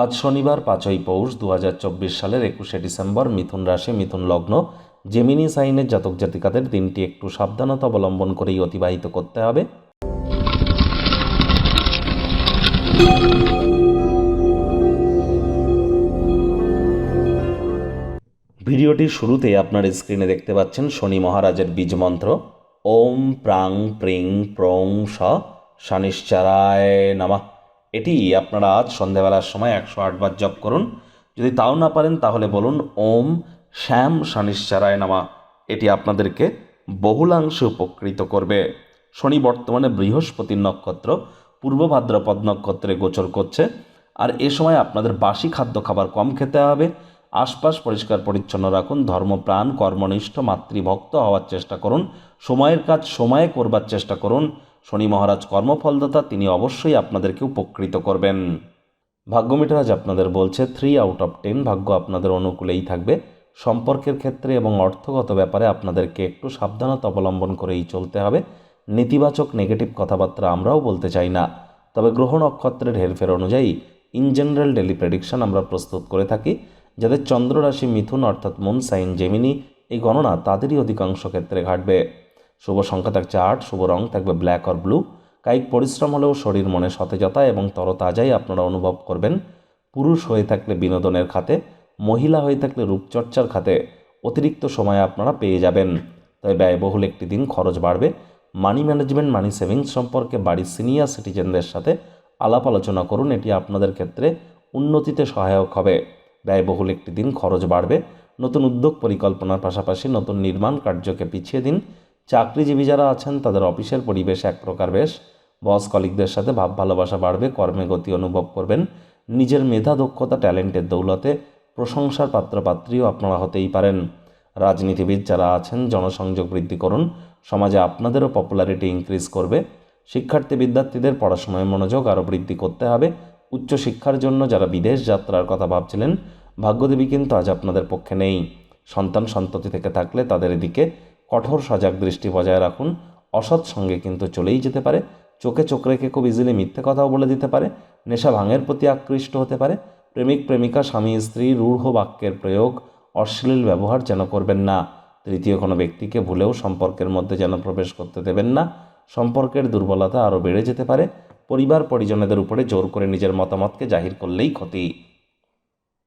আজ শনিবার 5ই পৌষ 2024 সালের 21শে ডিসেম্বর। মিথুন রাশি, মিথুন লগ্ন, জেমিনি সাইনের জাতক জাতিকাদের দিনটি একটু সাবধানতা অবলম্বন করেই অতিবাহিত করতে হবে। ভিডিওটির শুরুতে আপনার স্ক্রিনে দেখতে পাচ্ছেন শনি মহারাজের বীজ মন্ত্র ওম প্রাং প্রিং প্রং স শনিশ্চরায় নমঃ। এটি আপনারা আজ সন্ধ্যাবেলার সময় 108 বার জপ করুন। যদি তাও না পারেন তাহলে বলুন ওম শ্যাম শনিশ্চরায় নমঃ। এটি আপনাদেরকে বহুলাংশে উপকৃত করবে। শনি বর্তমানে বৃহস্পতির নক্ষত্র পূর্ব ভাদ্রপদ নক্ষত্রে গোচর করছে, আর এ সময় আপনাদের বাসি খাদ্য খাবার কম খেতে হবে। আশপাশ পরিষ্কার পরিচ্ছন্ন রাখুন। ধর্মপ্রাণ, কর্মনিষ্ঠ, মাতৃভক্ত হওয়ার চেষ্টা করুন। সময়ের কাজ সময়ে করবার চেষ্টা করুন। শনি মহারাজ কর্মফলদাতা, তিনি অবশ্যই আপনাদেরকে উপকৃত করবেন। ভাগ্য মিটার আজ আপনাদের বলছে 3 আউট অফ 10, ভাগ্য আপনাদের অনুকূলেই থাকবে। সম্পর্কের ক্ষেত্রে এবং অর্থগত ব্যাপারে আপনাদেরকে একটু সাবধানতা অবলম্বন করেই চলতে হবে। নেতিবাচক নেগেটিভ কথাবার্তা আমরাও বলতে চাই না, তবে গ্রহ নক্ষত্রের হেরফের অনুযায়ী ইন জেনারেল ডেলি প্রেডিকশন আমরা প্রস্তুত করে থাকি। যাদের চন্দ্র রাশি মিথুন অর্থাৎ মুন সাইন জেমিনি, এই গণনা তাদেরই অধিকাংশ ক্ষেত্রে ঘাটবে। শুভ সংখ্যা থাকছে 8, শুভ রং থাকবে ব্ল্যাক আর ব্লু। কায়িক পরিশ্রম হলেও শরীর মনে সতেজতা এবং তরতাজাই আপনারা অনুভব করবেন। পুরুষ হয়ে থাকলে বিনোদনের খাতে, মহিলা হয়ে থাকলে রূপচর্চার খাতে অতিরিক্ত সময় আপনারা পেয়ে যাবেন। তবে ব্যয়বহুল একটি দিন, খরচ বাড়বে। মানি ম্যানেজমেন্ট, মানি সেভিংস সম্পর্কে বাড়ির সিনিয়র সিটিজেনদের সাথে আলাপ আলোচনা করুন, এটি আপনাদের ক্ষেত্রে উন্নতিতে সহায়ক হবে। ব্যয়বহুল একটি দিন, খরচ বাড়বে। নতুন উদ্যোগ পরিকল্পনার পাশাপাশি নতুন নির্মাণ কার্যকে পিছিয়ে দিন। চাকরিজীবী যারা আছেন তাদের অফিসের পরিবেশ এক প্রকার বেশ। বস কলিগদের সাথে ভাব ভালোবাসা বাড়বে। কর্মে গতি অনুভব করবেন। নিজের মেধা, দক্ষতা, ট্যালেন্টের দৌলতে প্রশংসার পাত্রপাত্রীও আপনারা হতেই পারেন। রাজনীতিবিদ যারা আছেন জনসংযোগ বৃদ্ধি করুন, সমাজে আপনাদেরও পপুলারিটি ইনক্রিজ করবে। শিক্ষার্থী বিদ্যার্থীদের পড়াশোনায় মনোযোগ আরও বৃদ্ধি করতে হবে। উচ্চশিক্ষার জন্য যারা বিদেশ যাত্রার কথা ভাবছিলেন, ভাগ্যদেবী কিন্তু আজ আপনাদের পক্ষে নেই। সন্তান সন্ততি থেকে থাকলে তাদের দিকে কঠোর সজাগ দৃষ্টি বজায় রাখুন। অসৎ সঙ্গে কিন্তু চলেই যেতে পারে। চোখে চোখ রেখে খুব ইজিলি মিথ্যে কথাও বলে দিতে পারে। নেশা ভাঙের প্রতি আকৃষ্ট হতে পারে। প্রেমিক প্রেমিকা, স্বামী স্ত্রী রূঢ় বাক্যের প্রয়োগ, অশ্লীল ব্যবহার যেন করবেন না। তৃতীয় কোনো ব্যক্তিকে ভুলেও সম্পর্কের মধ্যে যেন প্রবেশ করতে দেবেন না। সম্পর্কের দুর্বলতা আরও বেড়ে যেতে পারে। পরিবার পরিজনদের উপরে জোর করে নিজের মতামতকে জাহির করলেই ক্ষতি।